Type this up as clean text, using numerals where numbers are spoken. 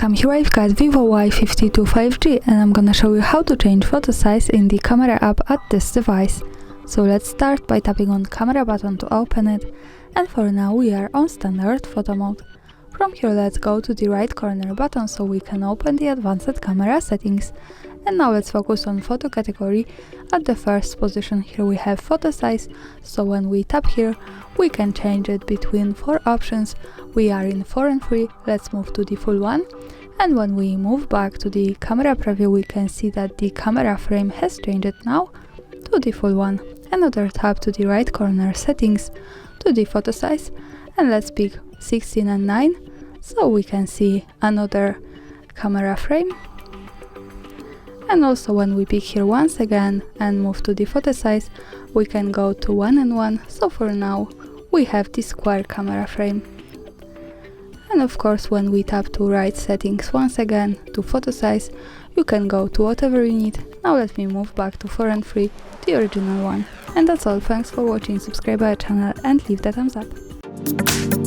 Welcome, here I've got Vivo Y52 5G and I'm gonna show you how to change photo size in the camera app at this device. So let's start by tapping on camera button to open it, and for now we are on standard photo mode. From here let's go to the right corner button so we can open the advanced camera settings. And now let's focus on photo category. At the first position here we have photo size, so when we tap here we can change it between 4 options. We are in 4 and 3, let's move to the full one, and when we move back to the camera preview we can see that the camera frame has changed now to the full one. Another tap to the right corner settings to the photo size, and let's pick 16 and 9 so we can see another camera frame. And also when we pick here once again and move to the photo size, we can go to 1 and 1, so for now we have the square camera frame. And of course when we tap to right settings once again to photo size, you can go to whatever you need. Now let me move back to 4 and 3, the original one. And that's all, thanks for watching, subscribe our channel and leave that thumbs up.